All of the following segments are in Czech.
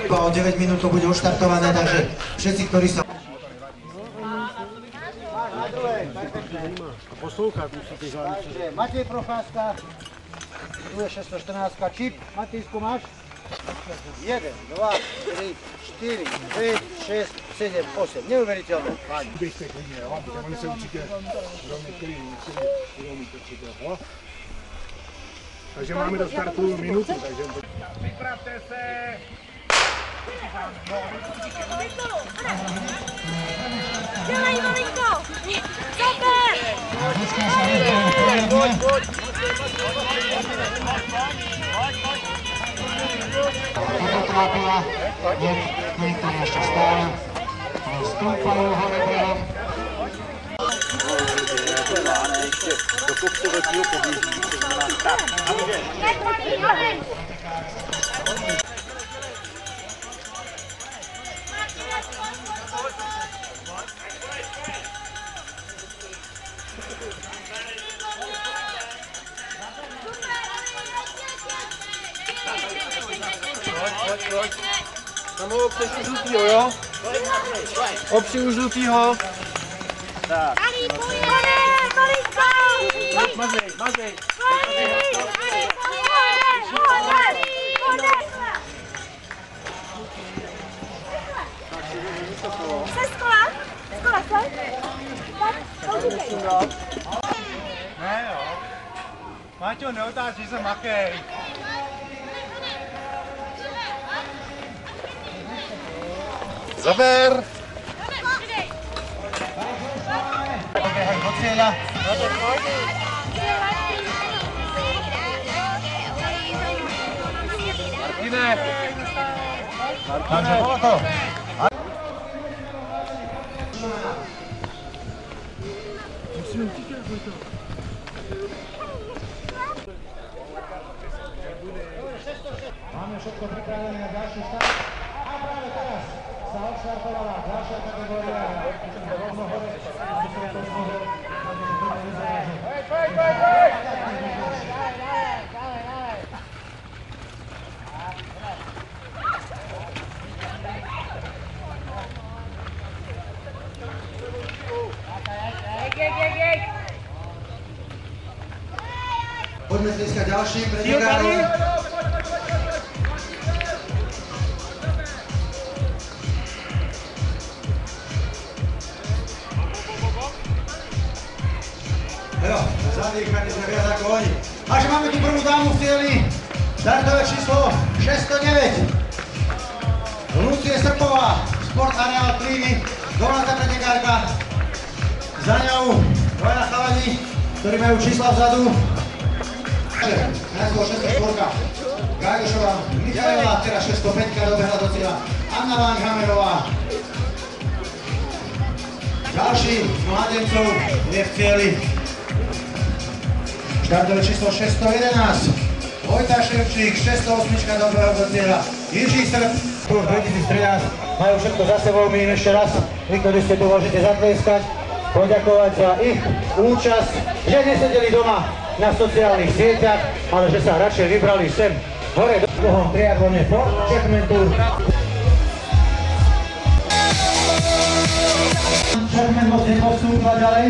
O 9 minút to bude oštartované, takže všetci, ktorí sa... Takže Matej Procházka, tu je 614, čip, Matejsko máš? 1, 2, 3, 4, 5, 6, 7, 8, neuveriteľné. Běžte klidně, jo? Oni se určitě rovně chtěli mít určitě, jo? Takže máme do startu minutu, takže... Připravte se! Dělej, Malinko! Super! Fototrápila, niektorí ešte stále stúpajú hore brehom. Do kopce velkého poběží, to znamená tak. Pojď. Tam ho opřeš u žlutýho, jo? Opři u žlutýho. Tak. Mazej. Ne jo. Máťo, neotáčí se, makej. Zaber! Doběhají do cíle. Martine! Takže bylo to. Máme všetko pripravené na ďalší štart. A práve teraz sa odštartovala ďalšia kategória. Rovno hore. Poďme dneska ďalším pretekárom. Jo, zadýchaní sme viac ako oni. A že máme tu prvú dámu v cieli, startové číslo 609. Lucie Srpová, Sport Areál Klíny, domáca pretekárka. Za ňou dvaja chalani, ktorí majú čísla vzadu. Najskôr 604, Gajošová, Michaela, teraz 605 dobehla do cieľa, Anna Langhammerová. Ďalší z mladencov je v cieli. Štartové číslo 611, Vojta Ševčík, 608 dobehla do cieľa, Jiří Srb. Už 2013 majú všetko za sebou, my im ešte raz, vy, ktorí ste tu, môžete zatleskať, poďakovať za ich účasť, že nesedeli doma na sociálnych sieťach, ale že sa radšej vybrali sem hore do druhom triatlone po Čechmentu. Čechment moc nepostúpla ďalej,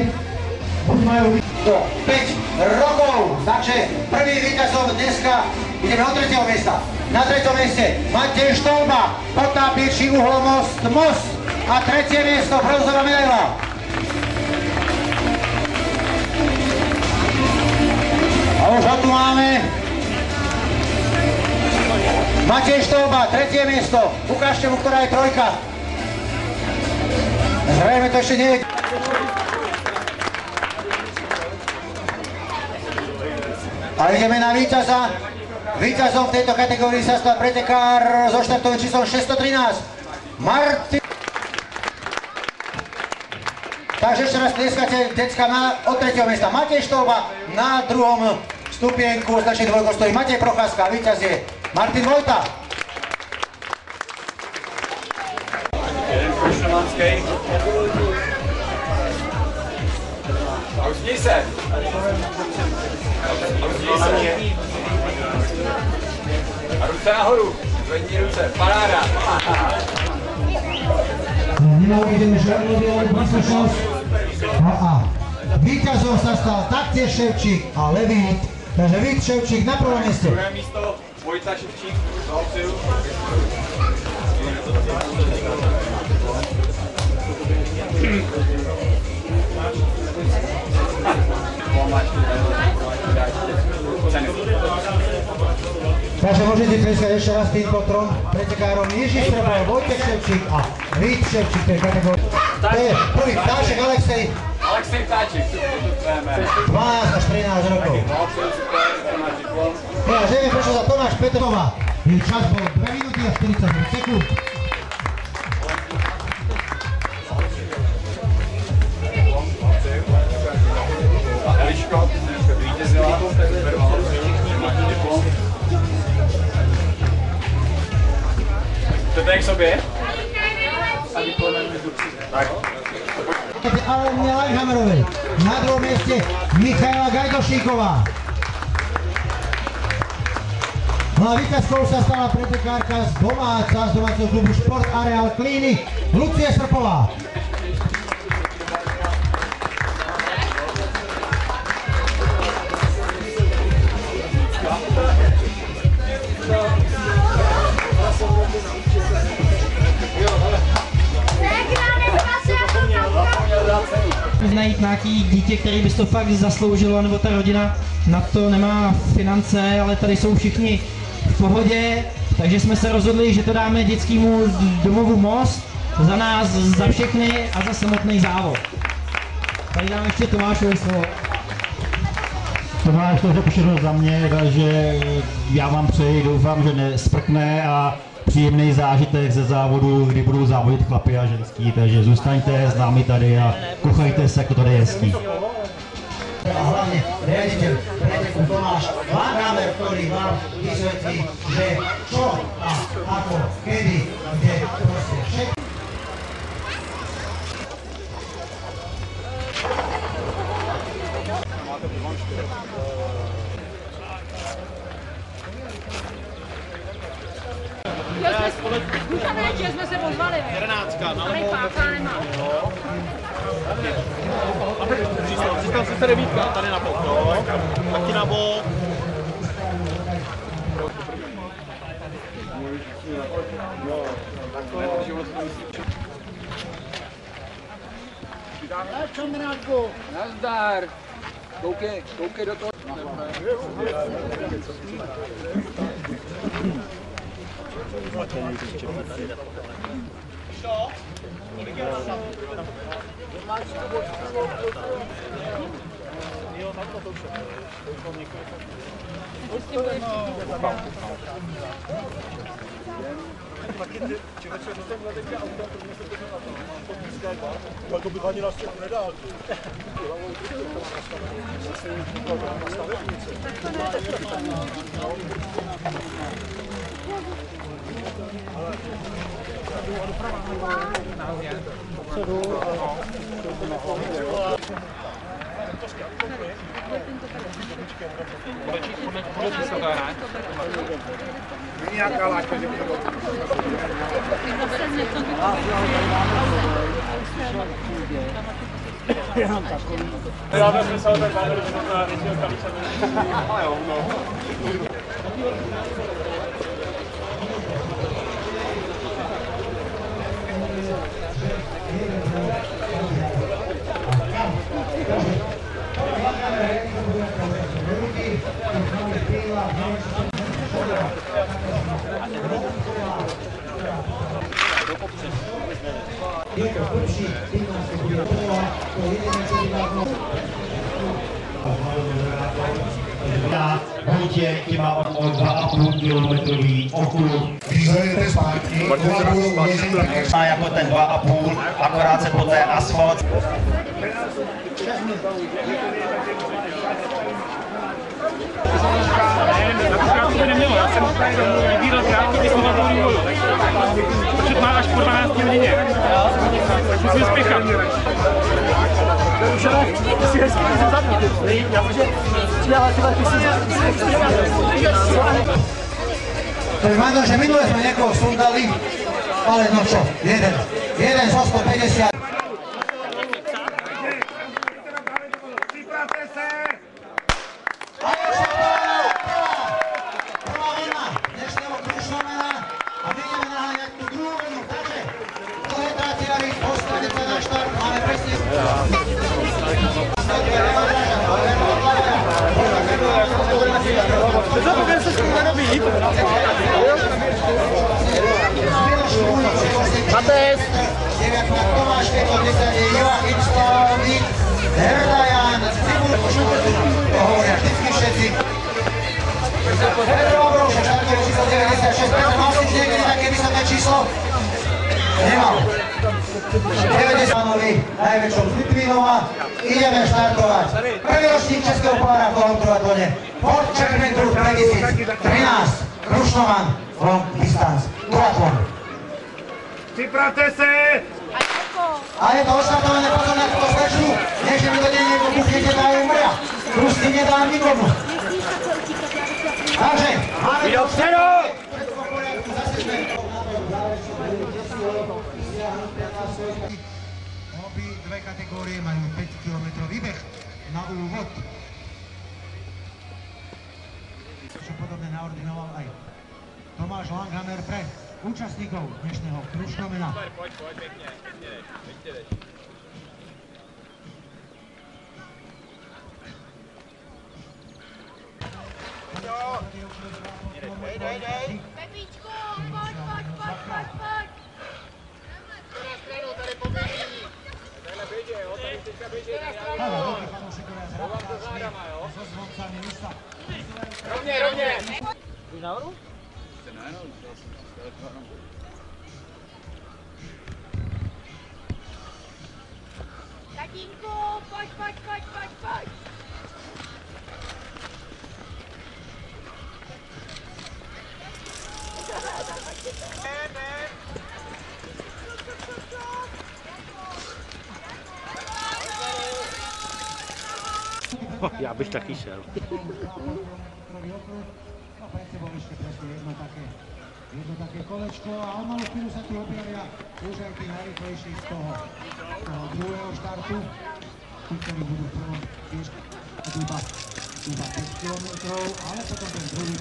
buď majú 5 rokov, takže prvý víťazom dneska ideme od 3. miesta. Na 3. mieste Matej Štolba, potápiči uhlomost Most a 3. miesto bronzová medaila. A už ho tu máme. Matej Štolba, 3. miesto. Ukážte mu, ktorá je trojka. Zrejme to ešte nie je. A ideme na víťaza. Víťazom v tejto kategórii sa stal pretekár so štartovým číslom 613. Martin. Takže ešte raz tlieskate decka od 3. miesta. Matej Štolba, na druhom stupienku označený dvojkou stojí Matej Procházka. Víťaz je Martin Vojta. A usmíj se. A ruce nahoru. Zvedni ruce, paráda. Nenávidím žádnou příslušnost. No a víťazom sa stal taktiež Ševčík a Levít. Takže Vít Ševčík na prvom mieste. Druhé místo Vojta Ševčík, dopředu. Takže môžete tleskať ešte raz týmto trom pretekárom Jiří Strebel, Vojtek Ševčík a Vít Ševčík. To je prvý Ptáček Alexej. Alexej Ptáček, to tvé jméno. 12 až 13 rokov. Ja neviem, prečo za Tomáš Petrová. Jej čas bol 2 minúty a 40 sekúnd. Eliško, vítězila, to je k sobě? A diplomem tak. Aleně Langhammerovej. Na druhom mieste Michaela Gajdošíková. No a víťazkou sa stala pretekárka z domáceho klubu Šport Areál Klíny Lucie Srpová. Najít nějaký dítě, který by to fakt zasloužilo, nebo ta rodina na to nemá finance, ale tady jsou všichni v pohodě, takže jsme se rozhodli, že to dáme dětskému domovu Most za nás, za všechny a za samotný závod. Tady dám ještě Tomášovi slovo. Tomáš to řekl všechno za mě, takže já vám přeji, doufám, že nesprkne a příjemný zážitek ze závodu, kdy budou závodit chlapi a ženský, takže zůstaňte s námi tady a kochajte se, jako tady je hezký. A hlavne riaditeľ preteku Tomáš Langhammer, ktorý vám vysvetlí, že čo a ako, kedy, kde, proste všetko. Že jsme se pozvali. 11, Ale páka nemá. Přistav si se 9, tady na bok, no. Taky na bok. Nazdar. Koukej do toho. To bych ani na stěhu nedal. Nějaká láťka, že já bych myslel, že máme na většího kalíče. Ale jo, no. Na hutě těma o 2,5 kilometrový okruh. Výzvedete zpátky, Má jako ten 2,5, akorát se poté asfalt. Nakonec to by nemělo, já jsem vybíral krátký vyslovatou vývoju, protože to má až po 12 hodině, tak musím spěchat. Ty jsi hezky zadní, já protože ty jsi To je možno, že minule sme niekoho sundali, ale no čo, jeden zo 150. Připravte se! A je všetko! Prvá vlna dnešného Krušnomena a my ideme naháňať tú druhú vlnu, takže dlhé tratiary, postaviť sa na štart, máme presne... Matej! 9 Tomáš, 10 Joachim Slavik, Herdajan, Cibul, to hovoria vždycky všetci. Petr Obrovšek, štartuje číslo 96, Petr, mal si niekedy také vysoké číslo? Nemal. 90-novi, najväčšou z Litvínova, ideme štartovať. Prvý ročník Českého pohára v dlhom triatlone. Ford Champion Tour 2013, Krušnovan, long distance, triatlon. Připravte se! A je to oštartované potom na túto slečnu, než mi do nej niekto buchnete na jej mria. Krusty nedám nikomu. Takže, máme to všetko v poriadku, zase sme. Obi dve kategórie majú 5 km výbeh na úvod. Čo podobne naordinoval aj Tomáš Langhammer pre účastníkov dnešného Krušnomena. Pojď, pěkně, pěkně jdeš. Pepíčku, pojď. Rovně. Jdeš nahoru? Tatínku, pojď. Já bych taky šel. Pred sebou ešte presne jedno také kolečko a o malú chvíľu sa tu objavia už aj tí najrýchlejší z toho druhého štartu. Tí, ktorí budú v prvom tiež iba 5 kilometrov, ale potom ten druhý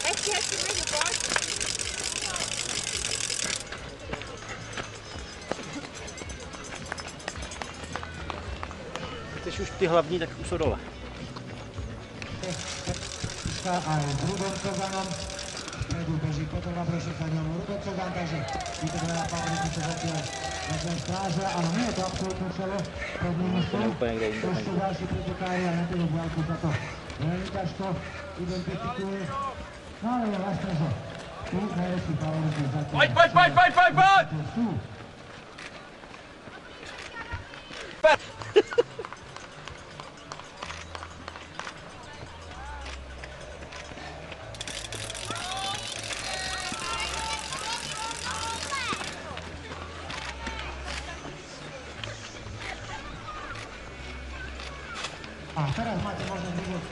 Hezky, Miňo, pojď. Chceš už ty hlavní, tak už jsou dole. a s Rudom Coganom. Vpredu beží Petr Vabrošek, za ňom Rudo Cogan, takže títo dvaja favoriti sa zatiaľ strážia. Áno, nie je to absolútne celé pred nimi sú. Trošku ďalší pretekári a na tým Bujalku sa to veľmi ťažko identifikuje. No ale je vlastne, že tu najväčší favoriti zatiaľ. Pojď! Sú. A teraz máte možnosť vidieť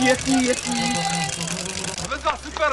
Jasný. Vezla, super.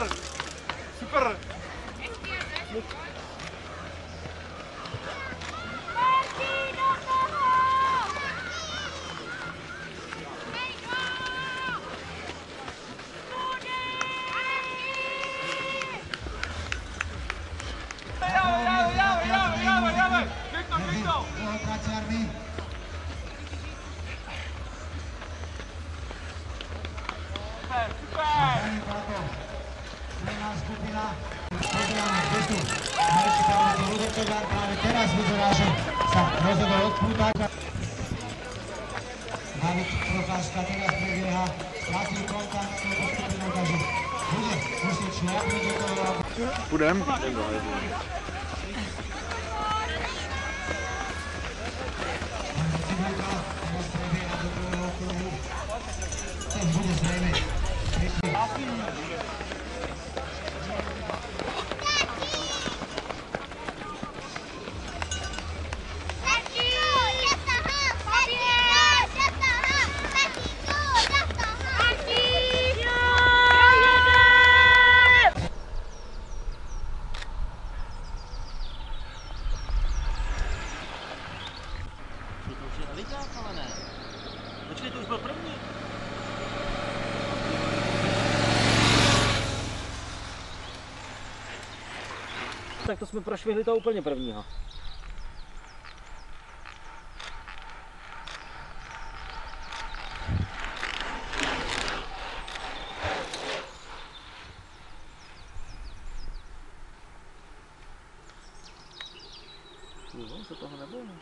teraz vyzerá, že sa rozhodol odpútať. David Procházka teraz prebieha, stratí kontakt s touto skupinou, takže bude musieť šľapnúť do toho. Půjdem? Teraz prebieha do druhého kruhu. Ten bude zrejme tak to jsme prošvihli to úplně prvního. Se toho nebojím.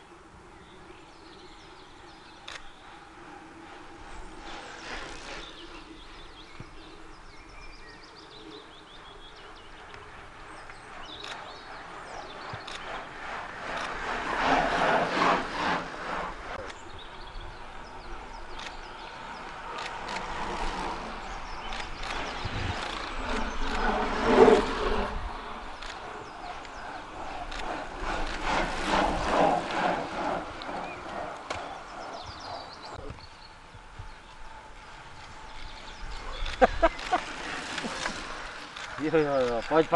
Jo, pojď.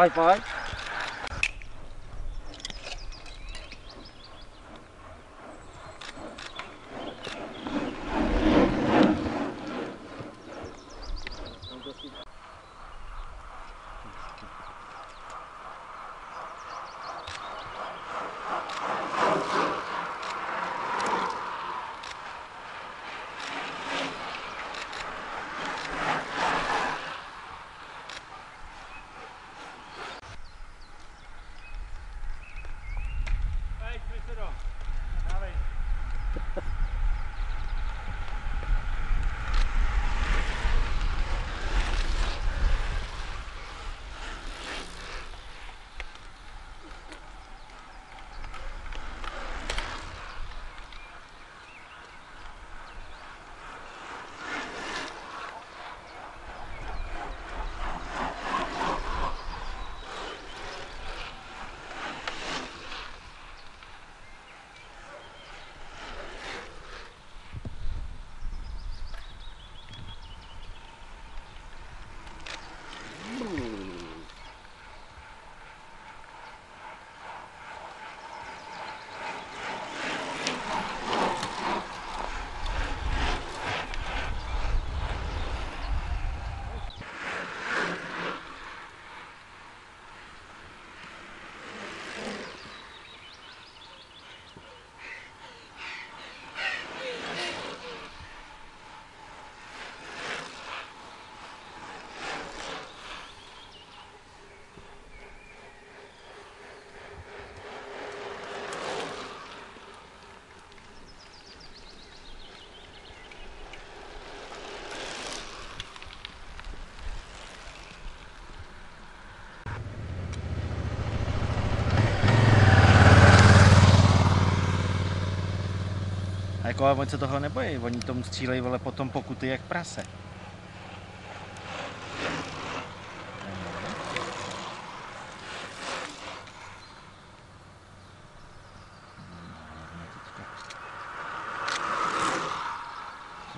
A jako, ale oni se toho nebojí, oni tomu střílejí, vole, potom pokuty jak prase.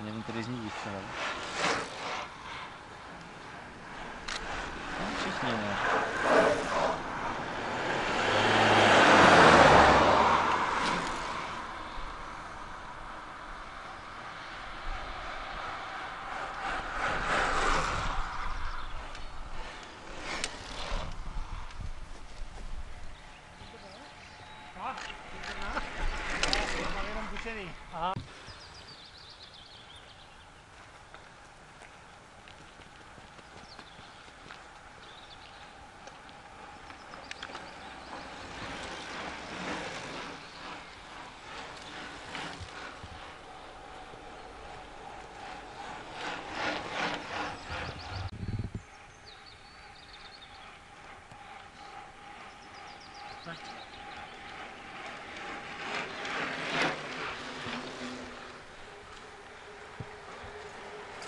Nevím, který z nich vystřelil. No, všichni, ne.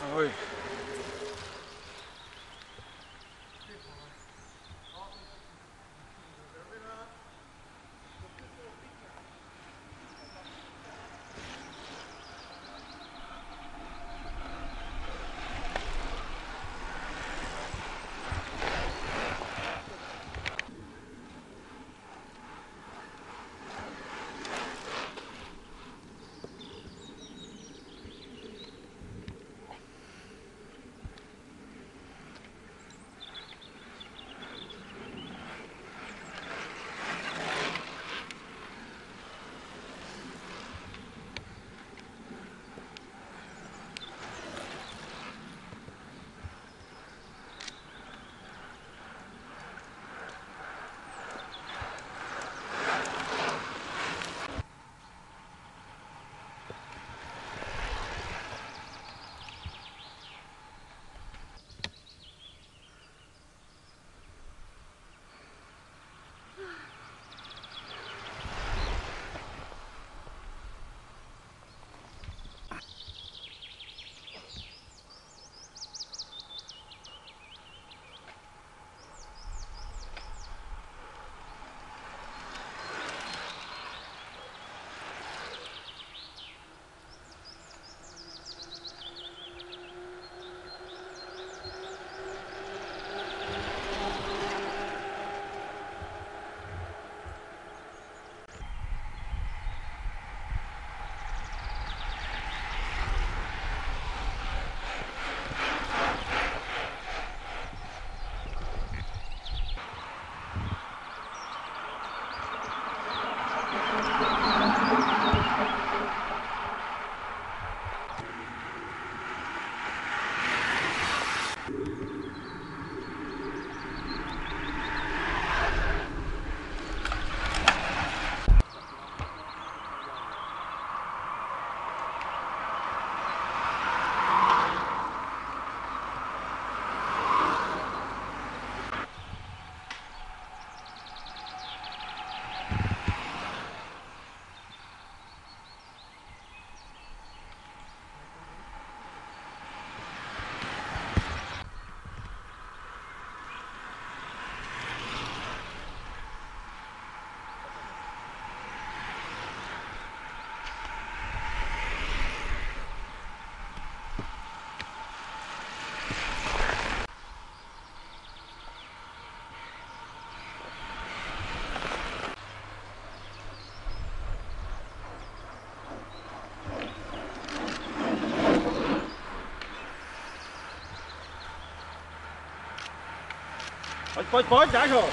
Ahoj. Pojď, dáš ho.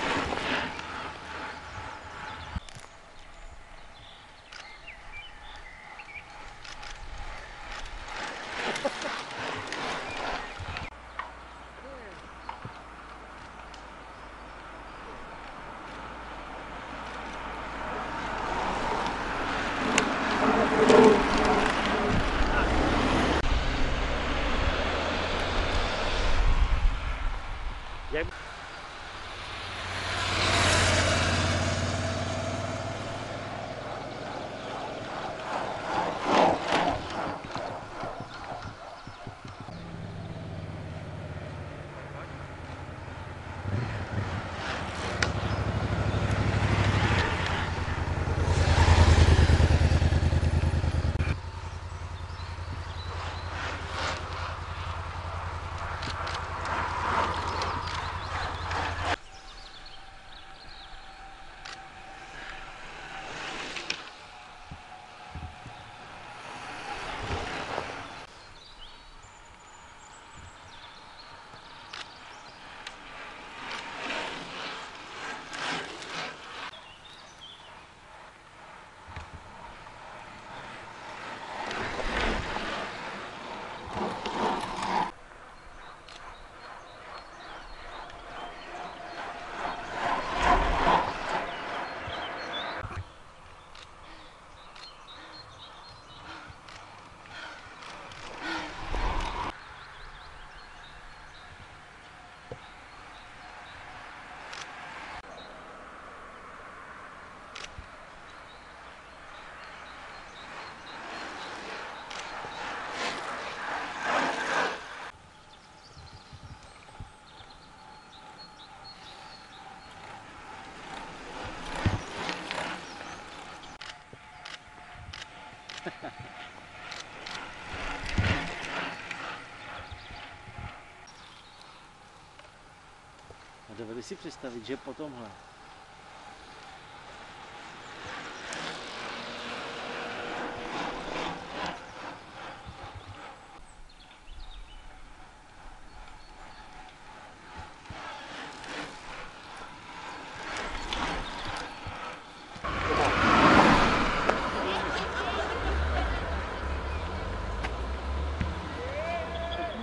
Dovedu si představit, že po tomhle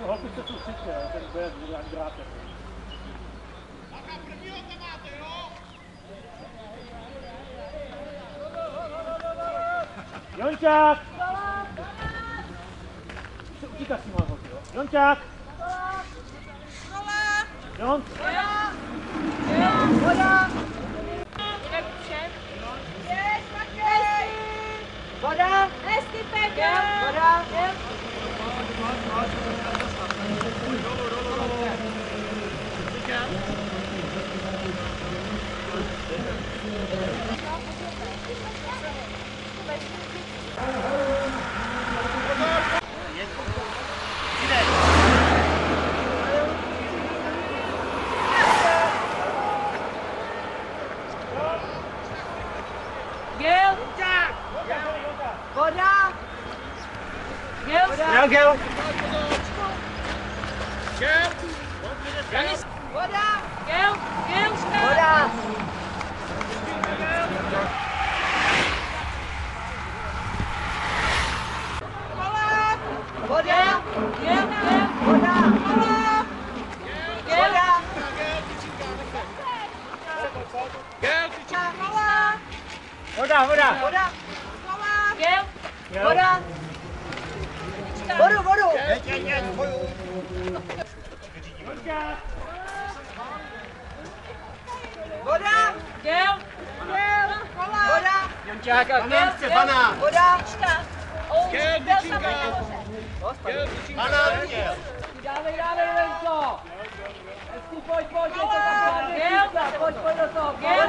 Holky se tu cítě, ten bude drátem. Jončák! Utíká si má holky, jo? Jončák! Jon! Voda! Voda! Hezky, Peťa! Voda! Gil! Voda! Gil! Gil, Gil! Voda! Gil! Gil! Voda! Voda! Gil! Gil! Voda! Gil! Voda, voda! Voda! Gil! Voda! Vodu, vodu! Voda! Gil! Gil! Voda! Jončáka, banán chce, banán! Voda! Gil, tyčinka! Banán chtěl! Dávej, Lenko! Pojď, Gil! Pojď do toho! Gil!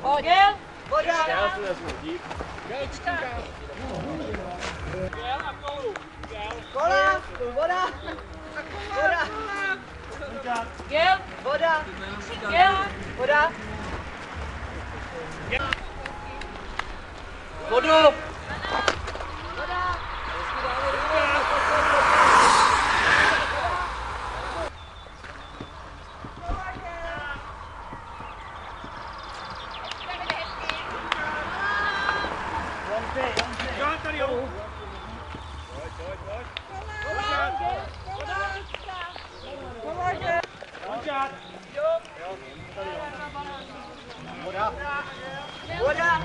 Pojď! Gil! Voda! Já tu vezmu, dík. Gil a kolu! Kola! Voda! Voda! Gil! Voda! Gil! Voda! Vodu! Voda! Voda.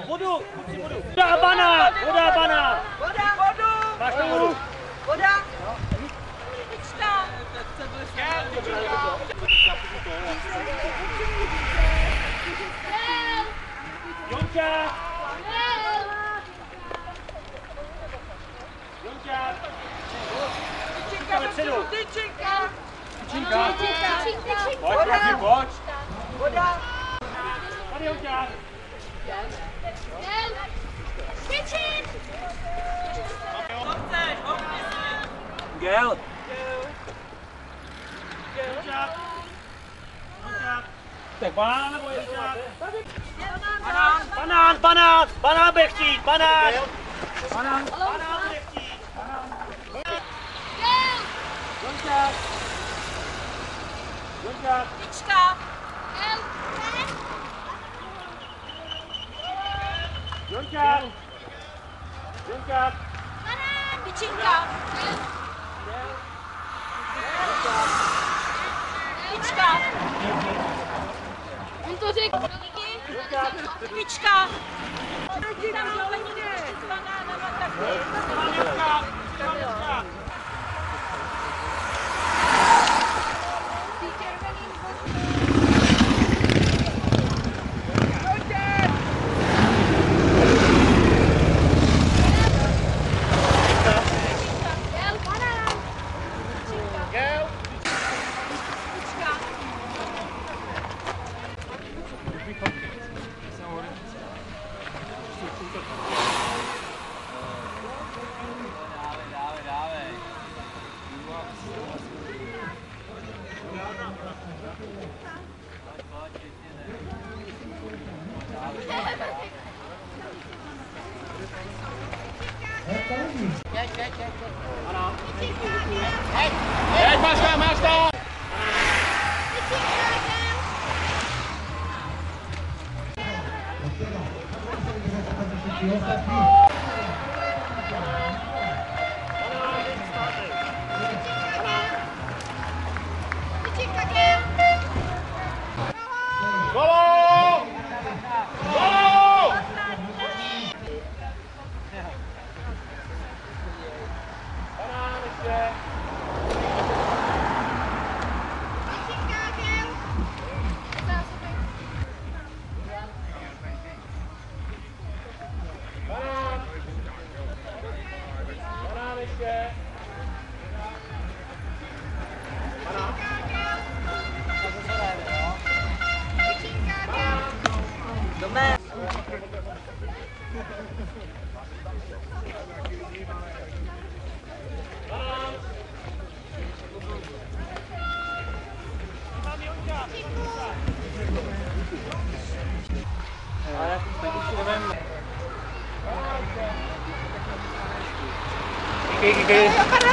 Vodu, kluci, vodu. Voda, banán, voda, banán. Voda. Vodu. Máš tam vodu? Voda. Tyčka. Jonča. Jonča. Tyčinka dopředu. Tyčinka. Tyčinka. Pojď, Voda. Martin, pojď. Voda. Tady Jonča. Gel. Jonča. Tak banán nebo Jonča? Banán bude chtít, banán. Banán bude chtít. Jonča. Jonča. Tyčka. Jonča. Jonča. Tyčinka. Tyčka. On to řekl. Tyčka. Máš to!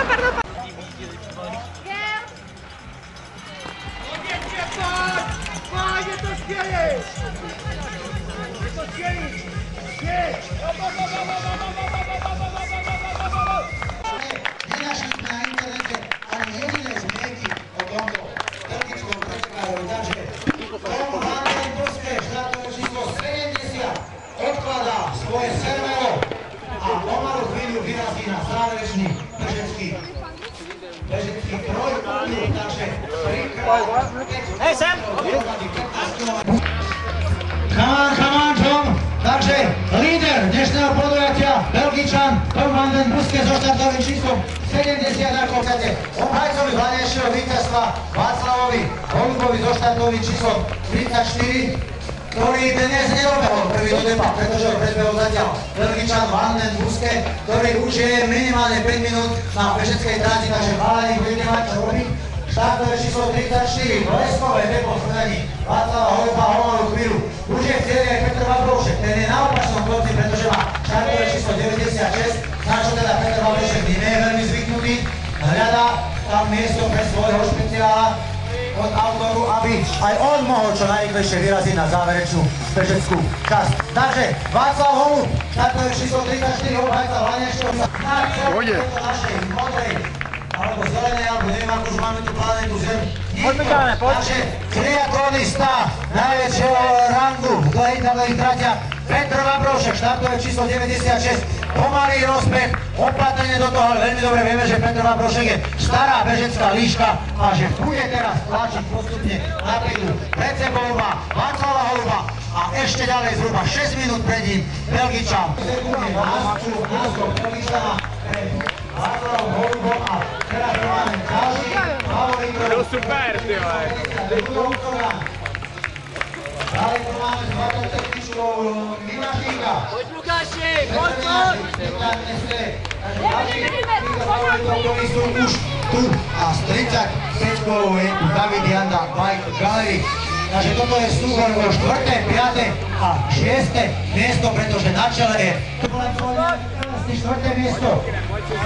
Pardon. Pojď, je to skvělý! Je to skvělý! Jeď! Nenašli na internete ani jediné zmieky o tomto belgickom predkladajú, takže Tom Handen Boske, štátové číslo 70, odkladá svoje servero a pomalu chvíľu vyrazí na záverečný bežecký trojúhel, takže trikrát. Hej, sem! Come on, Tom! Takže líder dnešného podujatia, Belgičan Tom Handen Boske so štartovým číslom 70 ako chcete. Obhajcovi hlavnejšieho víťazstva Václavovi Holubovi so štartovým číslom 34, ktorý dnes nedobehol prvý do depa, pretože ho predbehol zatiaľ Belgičan Handen Boske, ktorý už je minimálne 5 minút na bežeckej trati, takže chalani budete mať čo robiť. Štartové číslo 34, bleskové depo v podaní Václava Holuba o malú chvíľu. Už je v cieli aj Petr Vabroušek, ten je na opačnom konci, pretože má štartové číslo 96, na čo teda Petr Vabroušek nie je veľmi zvyknutý. Hľadá tam miesto pre svojho špeciála od autoru, aby aj on mohol čo najrýchlejšie vyraziť na záverečnú bežeckú časť. Takže Václav Holub, štartové číslo 34, obhajca hlavnejšieho na celé našej modrej alebo zelenej, alebo neviem, ako už máme tú planetu Zem, Takže triatlonista najväčšieho rangu v dlhých tratiach Petr Vabrošek, štartové číslo 96, pomalý rozbeh, opatrne do toho, ale veľmi dobre vieme, že Petr Vabrošek je stará bežecká líška a že bude teraz tlačiť postupne napredu. Pred sebou má Václava Holuba a ešte ďalej zhruba 6 minút pred ním Belgičan. Sekunde náskok Belgičana pred Václavom Holubom a teraz tu máme ďalší favoritov. To super, ty vole. Ďalej tu máme s 20 techničkou Milašíka. Pojď Lukáši, pojď, pojď! Ktorí sú už tu a s 35-kou je tu David Janda, Mike Gallery. Takže toto je súbor o 4., 5. a 6. miesto, pretože na čele je 4. miesto.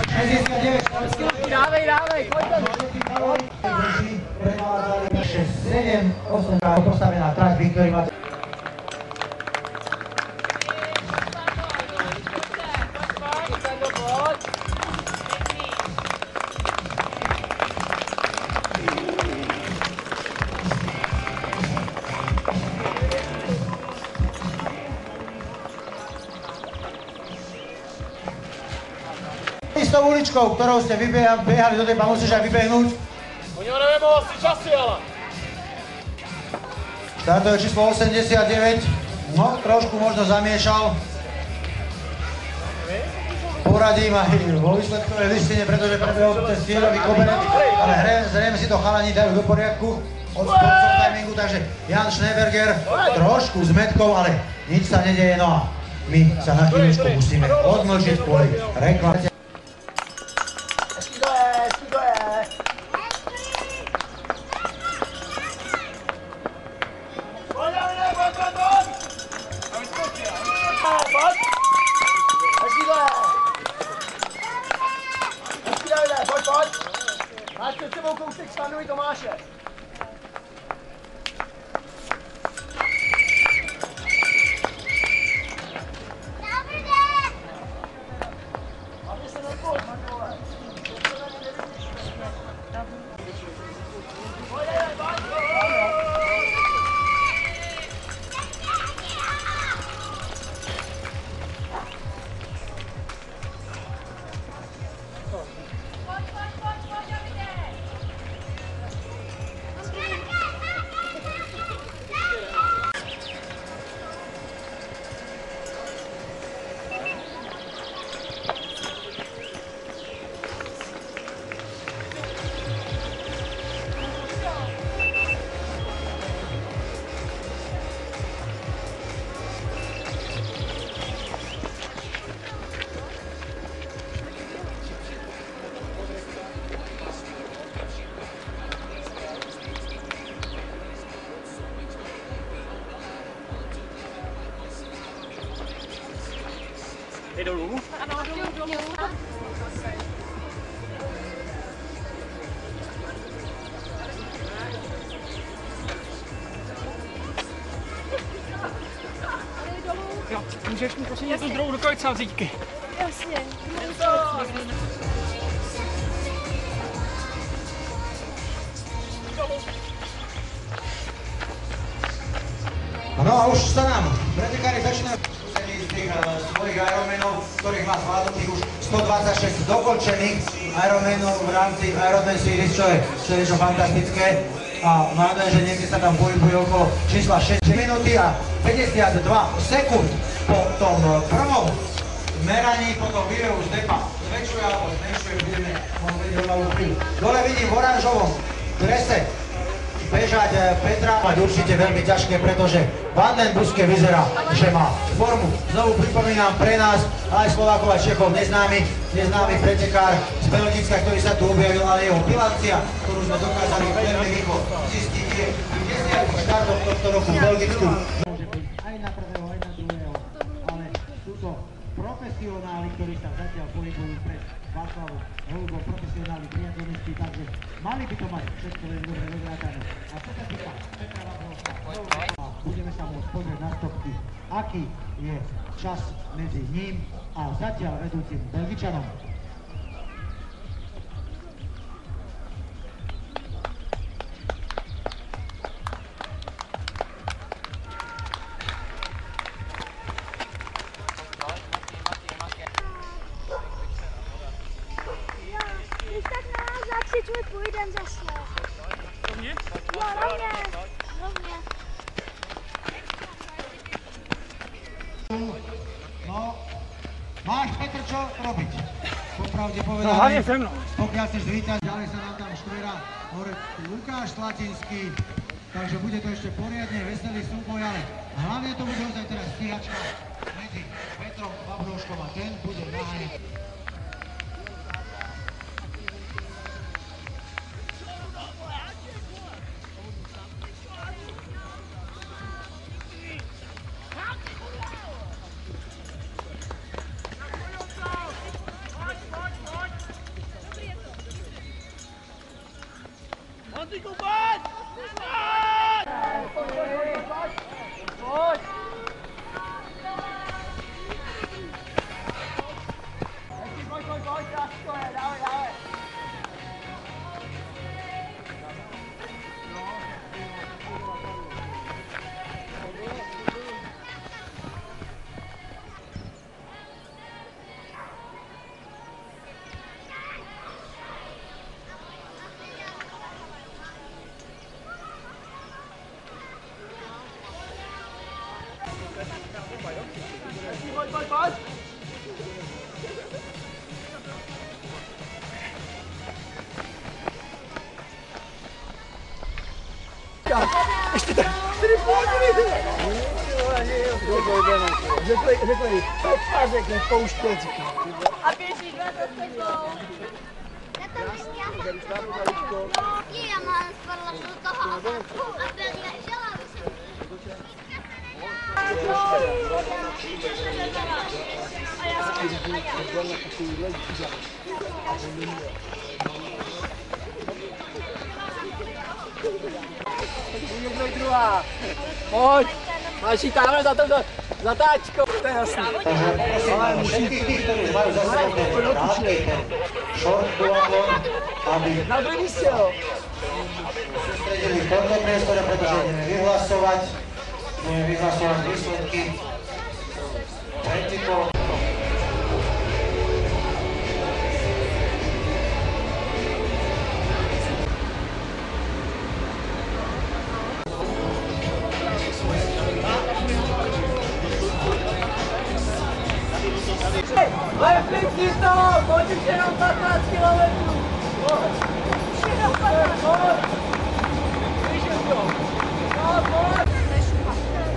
69. Dávej, pojď tam! 6, 7, 8 postavená trať, ktorý máte. Istou uličkou, ktorou ste behali do teba, musíš aj vybehnúť. Oni ho nevemohol si časy, ale. Startové číslo 89, no trošku možno zamiešal. Poradím aj vo výsledkovej listine, pretože prebehol ten cieľový koberec, ale zrejme si to chalani dajú do poriadku od sportcov timingu, takže Jan Schneeberger trošku s metkou, ale nič sa nedeje, no a my sa na chvíľučku musíme odmlčiť kvôli reklame. Máš před sebou kousek stanuj Tomáše. Jde dolů? Ano, dolů. Jo, můžeš mi prosím něco druhou rukavic sázíky. Jasně. No a už sa nám pretekári začínajú z tých svojich Ironmanov, ktorých má zvládnutých už 126 dokončených Ironmanov v rámci Ironman Series, čo je niečo fantastické. A máme, že niekde sa tam pohybuje okolo čísla 6 minúty a 52 sekúnd po tom prvom meraní, po tom videu stepa zväčšuje alebo zmenšuje, budeme môcť o malú chvíľu. Dole vidím v oranžovom drese bežať Petra, mať určite veľmi ťažké, pretože Van den Buske vyzerá, že má formu. Znovu pripomínam pre nás, aj Slovákov, aj Čechov, neznámy pretekár z Belgicka, ktorý sa tu objavil, ale jeho bilancia, ktorú sme dokázali veľmi rýchlo zistiť, je 10 štartov tohto roku v Belgicku. Môže byť aj na prvého, aj na druhého, ale sú to profesionáli, ktorí sa zatiaľ pohybujú pred Václavom Holubom, profesionáli triatlonisti, takže mali by to mať všetko veľmi dobre rozrátané. A čo sa týka Petra Vabroška, budeme sa môcť pozrieť na stopky, aký je čas medzi ním a zatiaľ vedúcim Belgičanom. Teď mi půjdem zase. Rovně? Jo, rovně. Rovně. No, máš Petr čo robiť? Popravde No povedané, hlavne se mnou. pokiaľ chceš zvítať, ďalej sa nám tam štvrá hore Lukáš Slatinský, takže bude to ešte poriadne veselý súboj, ale hlavne to bude ozaj teraz stíhačka medzi Petrom Babroškom a ten bude naháňať. Ještě tak 4 hodiny. Řekli, Pepa řekne pouštět. A běží 2 za sebou. Já mám spadla do toho a byl ležela. Jedno i druhá. Pojď. Máš jí tamhle za táčkou. To je jasný. Ale všetkých tých, ktorí majú za sebou ten nátlejte, short duatlon, aby Na druhý místě, jo. sústredili v tomto priestore, pretože ideme vyhlasovať výsledky pretikov. Ale pěkný to, pojď už jenom 15 kilometrů. Pojď.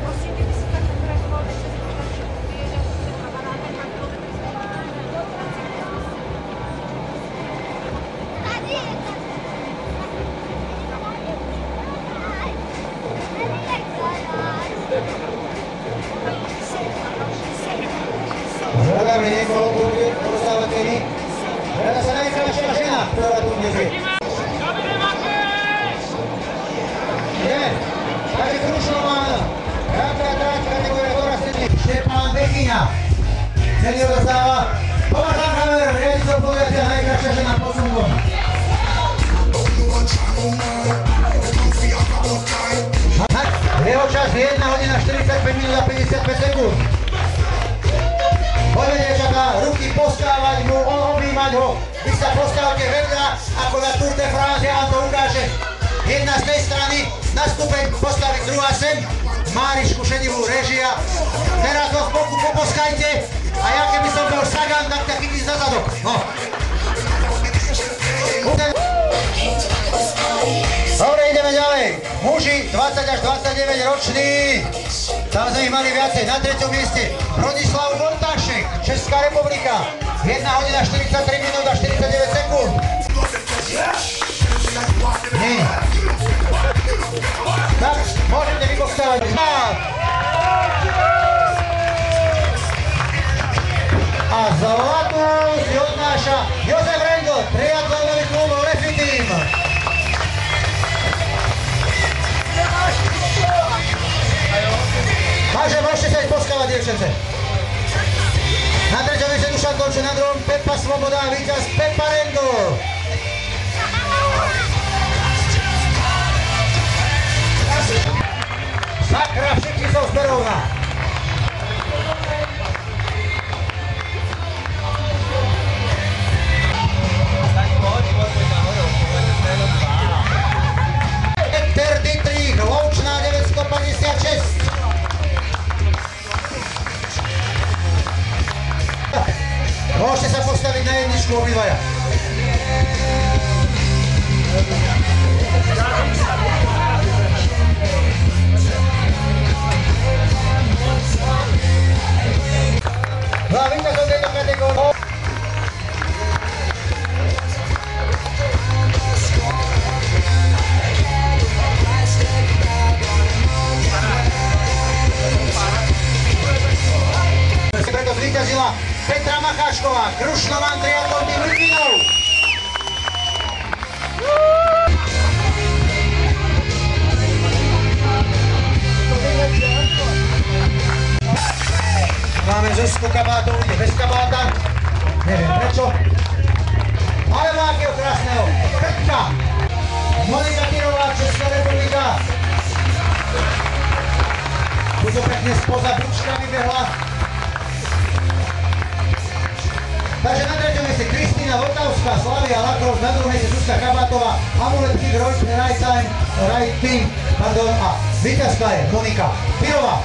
Prosím, kdyby si tak reagoval, než se zeptat, že vyježděl se kamaráde na kilometr. Hľadáme niekoho, kto bude dostávať tedy. Hľadá sa najkrajšia žena, ktorá tu dnes je. Ideme. Takže Krušovan, krátka tráť, kategória dorastených. Štepán Bekyňa. Senior dostáva Tomáš Lanhammer, riaditeľ podujatia najkrajšia žena posunom. Jeho čas 1 hodina 45 minút a 55 sekúnd. Poďme, dievčatá, ruky poskávať mu, objímať ho. Vy sa poskávate vedľa, ako na Tour de France, ja vám to ukážem. Jedna z tej strany, na stupeň postaviť, druhá sem. Márišku šedivú, režia. Teraz ho z boku poposkajte a ja keby som bol Sagan, tak ťa chytím za zadok. No. Dobre, ideme ďalej. Muži 20 až 29 roční. Tam sme ich mali viacej. Na 3. mieste Bronislav Montášek, Česká republika. 1 hodina 43 minút a 49 sekúnd. Nie. Tak, môžete vykostávať. A zlatú si odnáša Jozef Rengel, triatlonový klub Lefi Team. Takže môžete sa ísť poskávať, dievčence. Na 3. mieste Dušan Konču, na 2. Pepa Svoboda, víťaz Pepa Rengel. Sakra, všichni sú zberovna. priečku obidvaja. No a víťazom tejto kategórie. Preto zvíťazila Petra Macháčková, Krušnovan triatlon tým Litvinov. Máme Zuzku Kabátovú, ide bez kabáta. Neviem prečo. Ale má akého krásneho. Krtka. Monika Tyrová, Česká republika. Tu to pekne spoza bučka vybehla. Takže na treťom mieste Kristýna Vltavská, Slavia Lakros, na druhom mieste Zuzka Kabátová, Amulet Kid Right Team, a víťazka je Monika Tyrová.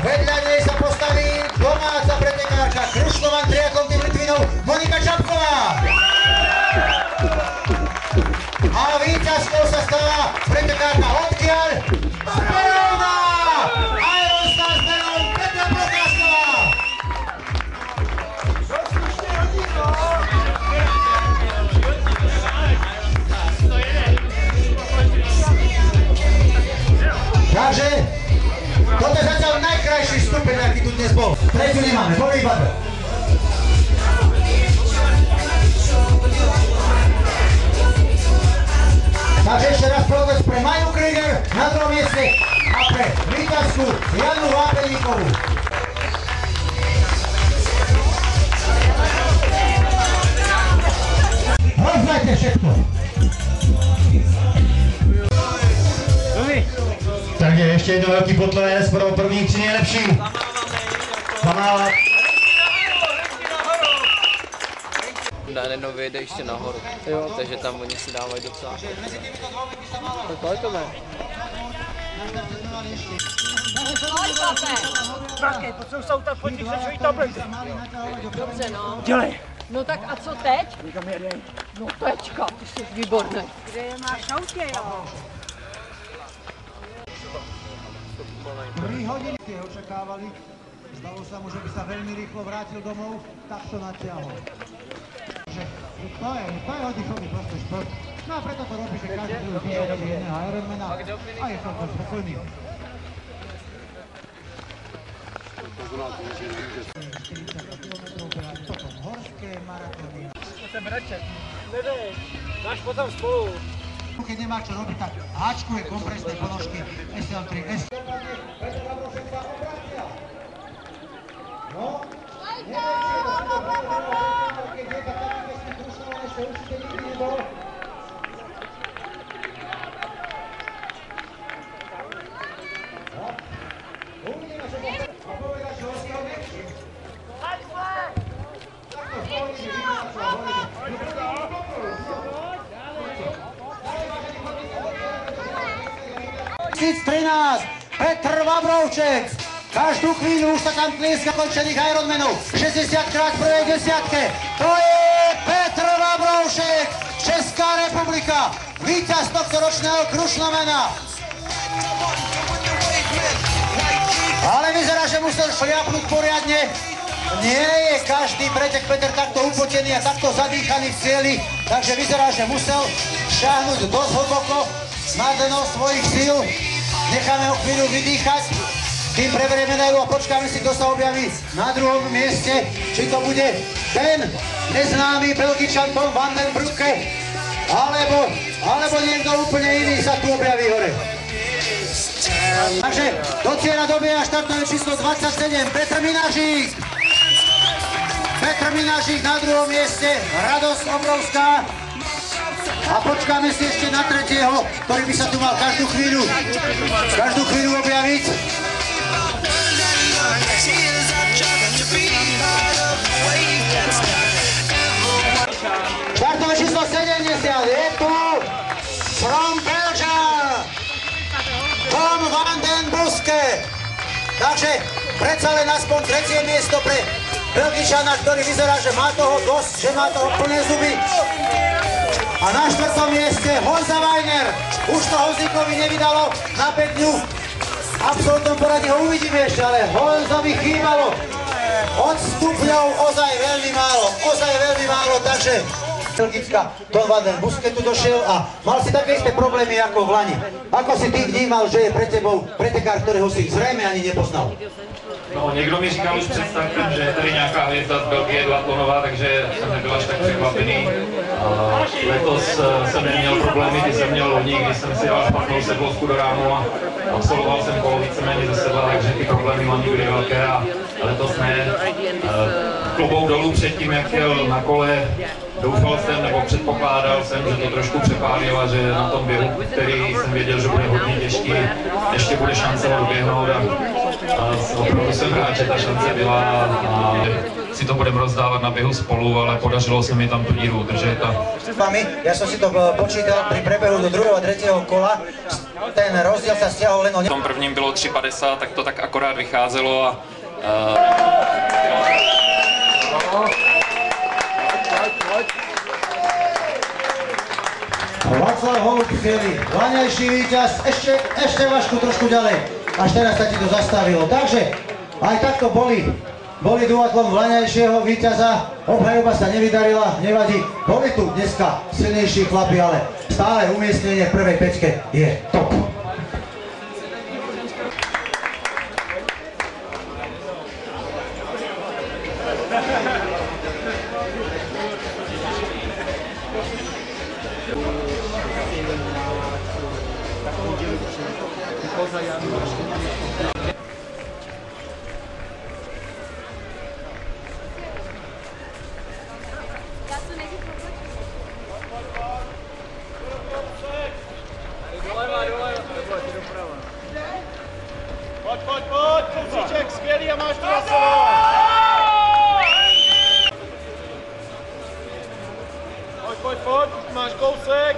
Vedľa nej sa postaví domáca pretekárka Krušnovan triatlon tým Litvinov Monika Čapková. A víťazkou sa stala pretekárka odkiaľ z Beróna! Ironstars z Berón Petra Procházková. Takže toto je zatiaľ najkrajší stupeň, aký tu dnes bol. Tretiu nemáme, prvý battle. Takže ešte raz progres pre Maju Krieger na druhom mieste a pre víťazku Janu Vápeníkovú. Rozdajte všetko. Takže ještě jedno velký potlesk pro první 3 nejlepší. Zamávat. Najednou vyjede ještě nahoru, jo, takže tam oni si dávají docela. Tak pojď to, Prachej, potřebuji se auta fotit, přečují tablety. Dobře, no. Dělej. No tak a co teď? No tečka, ty jsi výborný. Kde je máš autě, jo? 3 hodiny ste očakávali. Zdalo sa mu, že by sa veľmi rýchlo vrátil domov, tak to natiahol. To je oddychový proste šport. No a preto to robí, že každý druhý vyjede jedného Ironmana a je to spokojný. 40 kilometrov behať, potom horské maratóny. Jsem radšet. Nedej, dáš potom spolu. Keď nemá čo robiť, tak háčkuje kompresné ponožky SL3S. No, neviem, či je to keď je tak taký pesný Krušnovan, ešte určite nikdy nebol. Uvidíme, čo bude. A povedať, že on si ho nechci. Takto spolíš, že vidíš, čo hovorí. 2013 Petr Vabrovček. Každú chvíľu už sa tam tlieska končených Ironmanov. 60 krát v prvej desiatke. To je Petr Vabrovček, Česká republika. Víťaz tohto ročného Krušnovana. Ale vyzerá, že musel šliapnúť poriadne. Nie je každý pretek Peter takto upotený a takto zadýchaný v cieli. Takže vyzerá, že musel šáhnuť dosť hlboko na dno svojich síl. Necháme ho chvíľu vydýchať. Tým preberieme medailu a počkáme si, kto sa objaví na druhom mieste. Či to bude ten neznámy Belgičan Tom van den Brugge, alebo niekto úplne iný sa tu objaví hore. Takže do cieľa dobieha štartové číslo 27, Petr Minážík. Petr Minážík na druhom mieste, radosť obrovská. A počkáme si ešte na tretieho, ktorý by sa tu mal každú chvíľu objaviť. Štartové číslo 70, je tu from Belgium, Tom van den Brugge. Takže predsa len aspoň tretie miesto pre Belgičana, ktorý vyzerá, že má toho dosť, že má toho plné zuby. A na 4. mieste Honza Weiner. Už to Honzíkovi nevydalo na 5 dňu. V absolútnom poradí ho uvidíme ešte, ale Honzovi chýbalo od stupňov ozaj veľmi málo, takže Belgická Don van den Busketu došiel a mal si také isté problémy ako v lani. Ako si ty vnímal, že je pred tebou pretekár, ktorého si zrejme ani nepoznal? No, někdo mi říkal už před startem, že je tady nějaká hvězda z Belgie duatlonová, takže jsem nebyl až tak překvapený. Letos jsem neměl problémy, kdy jsem měl loni, kdy jsem si dal špatnou sedlovku do rámu a absolvoval jsem kolo víceméně ze sedla, takže ty problémy loni byly velké a letos ne. Klobouk dolů před tím, jak jel na kole, doufal jsem nebo předpokládal jsem, že to trošku přepálil a že na tom běhu, který jsem věděl, že bude hodně těžký, ještě bude šance ho doběhnout a opravdu jsem rád, že ta šance byla a si to budeme rozdávat na běhu spolu, ale podařilo se mi tam tu díru udržet. Ja som si to počítal pri prebehu do 2. a 3. kola, ten rozdiel sa stiahol len o... V tom prvním bylo 3,50, tak to tak akorát vycházelo a Václav Holub, skvelý, vlaňajší víťaz, ešte Vašku trošku ďalej, až teraz sa ti to zastavilo. Takže aj takto boli duatlon vlaňajšieho víťaza, obhajoba sa nevydarila, nevadí. Boli tu dneska silnejší chlapi, ale stále umiestnenie v prvej pečke je top. Pojď, Kousíček, skvělý a máš to za sebou. Pojď, máš kousek.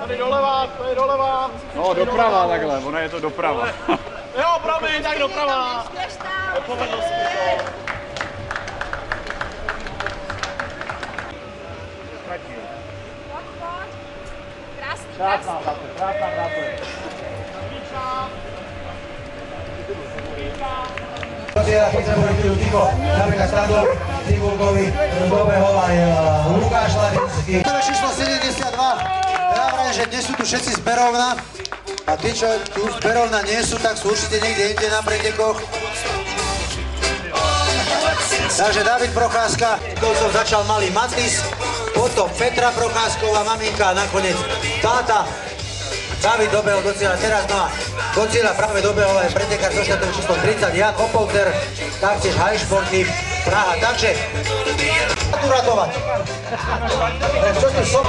Tady doleva, to je doleva. No, doprava takhle, ono je to doprava. Jo, promiň, tak doprava. Povedl si to. Krásná práce. Rozdiela potrebujú ticho, napríklad Stando Cibulkovi, dobehol aj Lukáš Lavinský. Číslo 72, ja vraj, že dnes sú tu všetci z Berovna a tí, čo tu z Berovna nie sú, tak sú určite niekde inde na pretekoch. Takže David Procházka, koľcov začal malý Matis, potom Petra Procházková, maminka a nakoniec táta. David dobehol do cieľa teraz, no a do cieľa práve dobehol aj pretekár so štartovým číslom 30, Jan Opolter, taktiež High Sporty Praha. Takže uratovať. Čo tu som?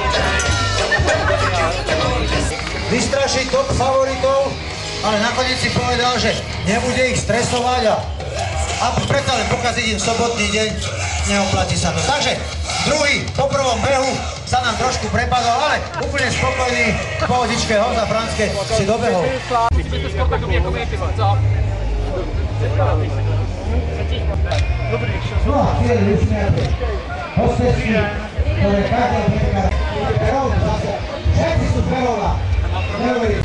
Vystrašiť top favoritov, ale nakoniec si povedal, že nebude ich stresovať a predsa len pokaziť im sobotný deň, neoplatí sa to. Takže druhý po prvom behu sa nám trošku prepadol, ale úplne spokojný, v pohodičke Honza Franské si dobehol. No a chvíli už nejaké hostesky, ktoré každého pretekára Berovna zase. Všetci sú z Berovna. Neuverí.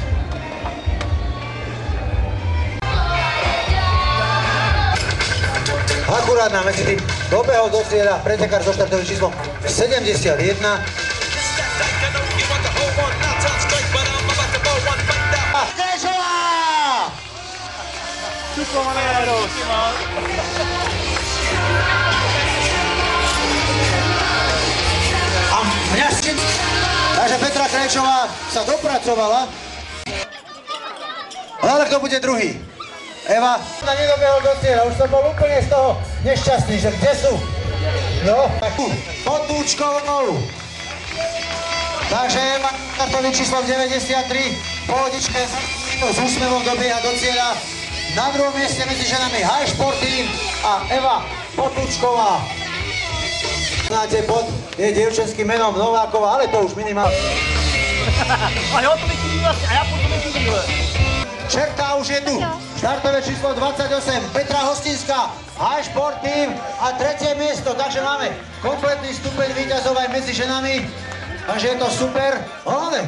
Akurát nám medzi tým dobehol do cieľa pretekár so štartovým číslom 71. A mňa s tým... Takže Petra Krejčová sa dopracovala. Ale kto bude druhý? Eva nedobehol do cieľa, už som bol úplne z toho nešťastný, že kde sú? No, tak tu, pod Túčkovou. Takže Eva kartovým číslom 93, pohodičke s úsmevom dobieha do cieľa. Na druhom mieste medzi ženami High Sporty a Eva Potúčková. Znáte, Pot je dievčenským menom Nováková, ale to už minimálne. A jo, to mi chybí vlastně, a já potom mi chybí. čerta už je tu. Štartové číslo 28, Petra Hostinská, Highsport Team a 3. miesto. Takže máme kompletný stupeň víťazov aj medzi ženami. Takže je to super. Ale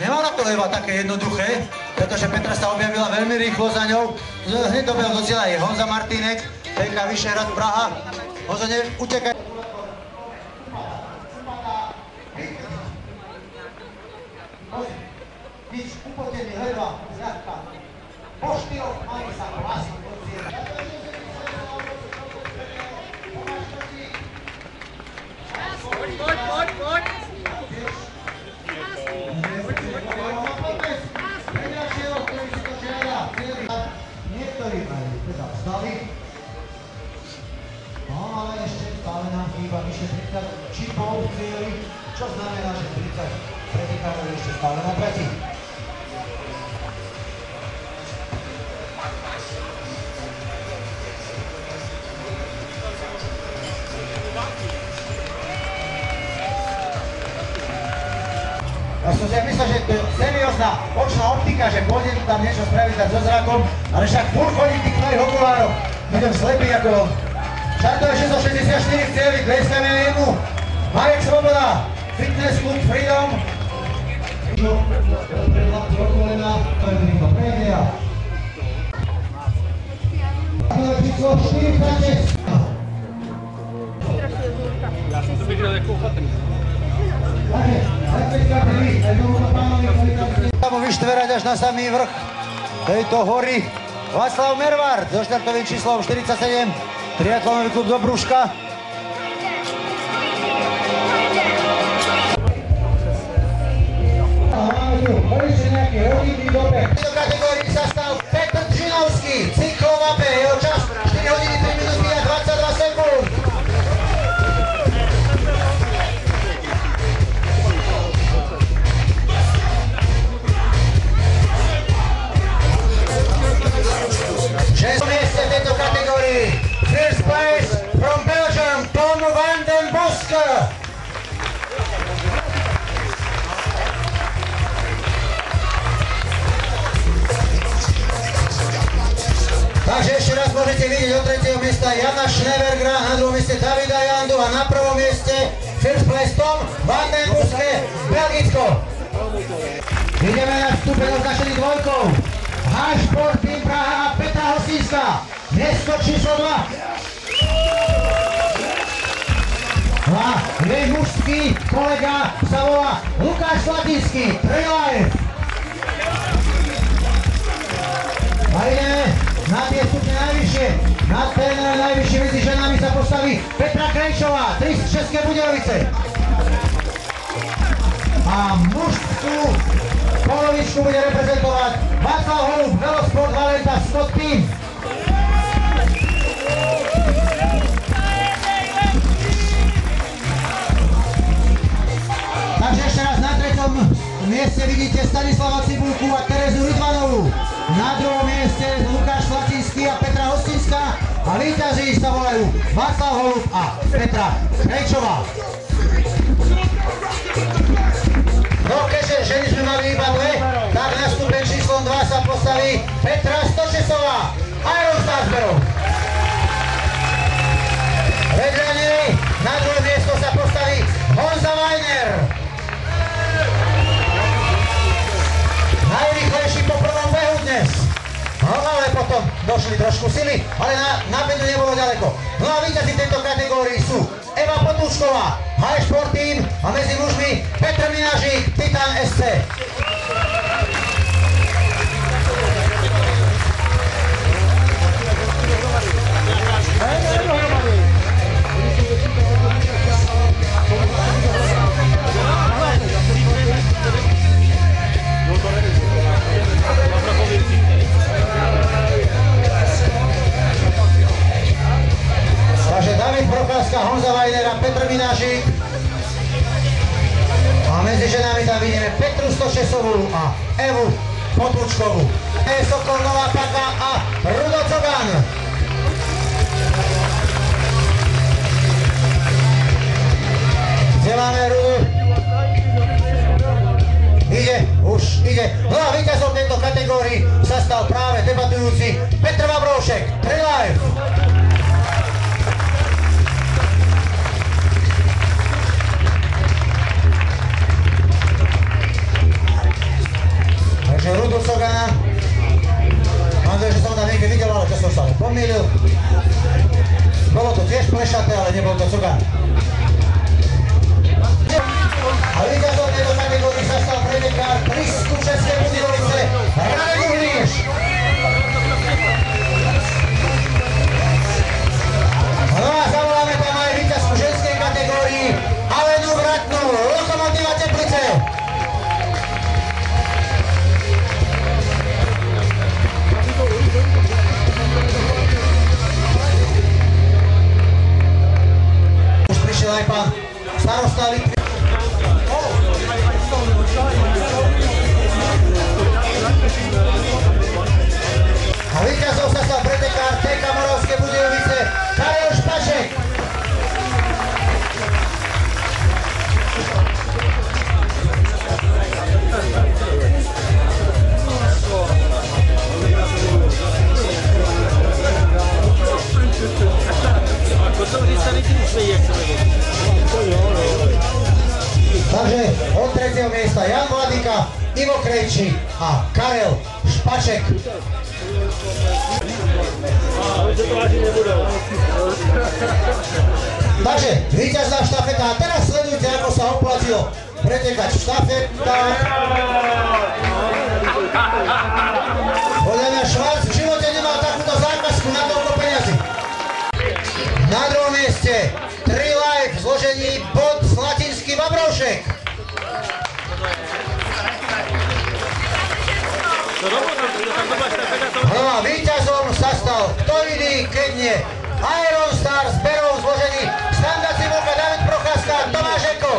nemala to Eva také jednoduché, pretože Petra sa objavila veľmi rýchlo za ňou. Hneď dobehol do cieľa je Honza Martínek, TK Vyšehrad Praha. Honzo, utekaj. Nič, upotený, hleba, zľahka. Po štyroch mali sa hlásiť do cieľa. Poď! Niektorí aj teda vstali. No ale ešte stále nám chýba vyše 30 čipov v cieli, čo znamená, že 30 pretekárov ešte stále na trati. Ja som si myslel, že to je seriózna očná optika, že pôjdem tam niečo spraviť so zrakom, ale však furt chodím tých tmavých okulárov. Idem slepý ako on. Štartové 664 v cieli, tleskajme jemu. Marek Svoboda, Fitness Club Freedom. Predlapky od kolena, to je Vinko Predia. Štartové číslo 4 Franček. Já jsem to viděl jako opatrný. Tam vyštverať až na samý vrch tejto hory. Václav Mervard so štartovým číslom 47, triatlonový klub Dobruška. Máme tu ešte nejaký hodinný dobeh. V tejto kategórii sa stal Petr Džinovský, cyklovape, jeho čas 4 hodiny 3 minúty a 22 sekúnd. Šesté mieste v tejto kategórii. First place from Belgium, Tom van den Boske. Takže ešte raz môžete vidieť od 3. miesta Jana Schneebergera, na 2. mieste Davida Jandu a na 1. mieste first place Tom van den Boske, Belgicko. Ideme na stupeň označený dvojkou. Highsport Team Praha a Petra Hostinská, miesto číslo 2. A jej mužský kolega sa volá Lukáš Slatinský, Trail. A ideme na tie stupne najvyššie. Na ten najvyššie medzi ženami sa postaví Petra Krejčová, 3 z České Budějovice. A mužskú polovičku bude reprezentovať Václav Holub, Velosport Valenta Scott Team. Takže ešte raz na 3. mieste vidíte Stanislava Cibulku a Terezu Ridvanovú. Na 2. mieste Lukáš Slatinský a Petra Hostinská a víťazi sa volajú Václav Holub a Petra Krejčová. No keďže ženy sme mali iba dve, tak na stupeň číslom 2 sa postaví Petra Stočesová, Iron Starsberov. Vedľa nej na 2. miesto sa postaví Honza Weiner. Najrýchlejší po prvom behu dnes. No ale potom došli trošku sily, ale na bedu nebolo ďaleko. No a víťazi tejto kategórii sú Eva Potúčková, Highsport Team a medzi mužmi Petr Minažík, Titan SC. Takže David Procházka, Honza Weiner a Petr Minažík. A medzi ženami tam vidíme Petru Stočesovú a Evu Potúčkovú. Sokol Nová Paka a Rudo Cogan. Kde máme Rudu? Ide, už ide. No a víťazom tejto kategórii sa stal stal práve debatujúci Petr Vabroušek, 3 live. Takže Rudo Cogana. Mám to, že som tam niekde videl, ale čo som sa pomýlil. Bolo to tiež plešaté, ale nebol to Cogan. A víťazom tejto kategórii sa stal pretekár Prisku Českej Budějovice, Radek Uhlíř. No a zavoláme tam aj víťazku ženskej kategórii Alenu Vratnú, Lokomotíva Teplice. Už prišiel aj pán starosta Litvy. A víťazom sa stal pretekár TK Moravské Budějovice Karel Špaček. Takže od 3. miesta Jan Vladika, Ivo Krejčí a Karel Špaček. Takže víťazná štafeta. A teraz sledujte, ako sa oplatilo pretekať v štafetách. Podľa mňa Švarc v živote nemal takúto zákazku na toľko peniazy. Na druhom mieste 3 live v zložení bod Slatinský Vabroušek. No a víťazom sa stal, kto iný, keď nie Iron Star s Berou v zložení Standa Cibulka, David Procházka, Tomáš Eko.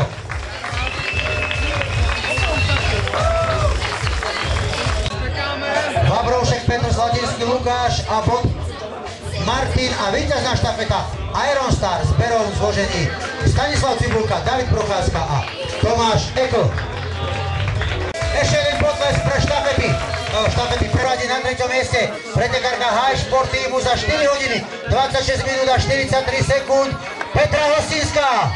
Vabroušek, Petr Slatinský, Lukáš a bod Martin a víťazná štafeta Iron Star s Berou v zložení Stanislav Cibulka, David Procházka a Tomáš Eko. Ešte jeden potles pre štafety. Štafety prevádí na 3. mieste pretekárka High Sport týmu za 4 hodiny, 26 minút a 43 sekúnd Petra Hostinská.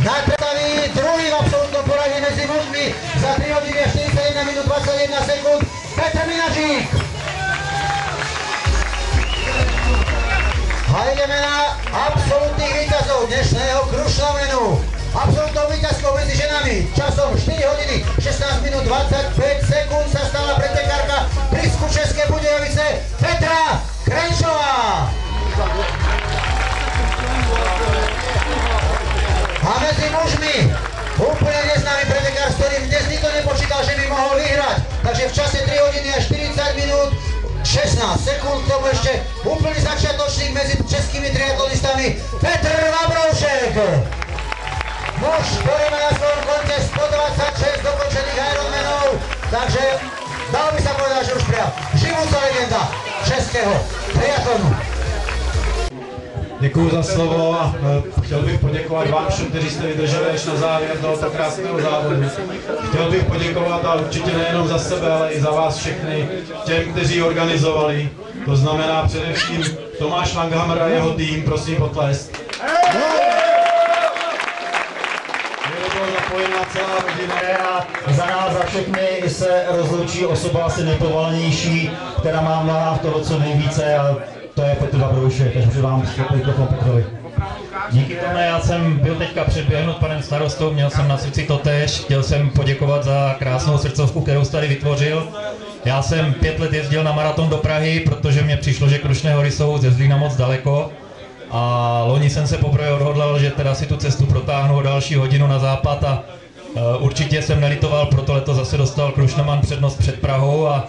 Na predstaví druhý v absolútnom poradí medzi mužmi za 3 hodiny a 41 minút 21 sekúnd Petr Minažík. A ideme na absolútnych víťazov dnešného Krušnovenu. Absolútnou víťazkou medzi ženami časom 4 hodiny 16 minút 25 sekúnd sa stala pretekárka Prisku České Budějovice Petra Krenčová. A medzi mužmi úplne neznámy pretekár, s ktorým dnes nikto nepočítal, že by mohol vyhrať. Takže v čase 3 hodiny a 40 minút 16 sekúnd, k tomu ešte úplný začiatočník medzi českými triatlonistami Petr Vabroušek. Muž, ktorý má na svojom konte 126 dokončených Ironmanov, takže dalo by sa povedať, že už priam živúca legenda českého triatlonu. Děkuji za slovo a chtěl bych poděkovat vám všem, kteří jste vydrželi až na závěr tohoto krásného závodu. Chtěl bych poděkovat, a určitě nejenom za sebe, ale i za vás všechny, těm, kteří organizovali. To znamená především Tomáš Langhammer a jeho tým, prosím potlesk. Napojená celá rodina a za nás, za všechny se rozloučí osoba asi nejpovolanější, která má v nohách toho co nejvíce, a to je Petr Vabroušek, takže vám mikrofon Petrovi. Díky tomu, já jsem byl teďka předběhnut panem starostou, měl jsem na srdci totéž, chtěl jsem poděkovat za krásnou srdcovku, kterou jsi tady vytvořil. Já jsem 5 let jezdil na maraton do Prahy, protože mně přišlo, že Krušné hory jsou ze Zlína moc daleko. A loni jsem se poprvé odhodlal, že teda si tu cestu protáhnu o další hodinu na západ a určitě jsem nelitoval, proto letos zase dostal Krušnoman přednost před Prahou a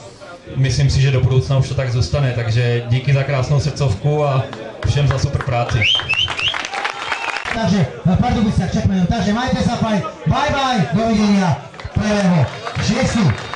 myslím si, že do budoucna už to tak zůstane, takže díky za krásnou srdcovku a všem za super práci. Takže na Pardubicách čekme, takže majte sa fajn, bye bye, dovidenia 1.6.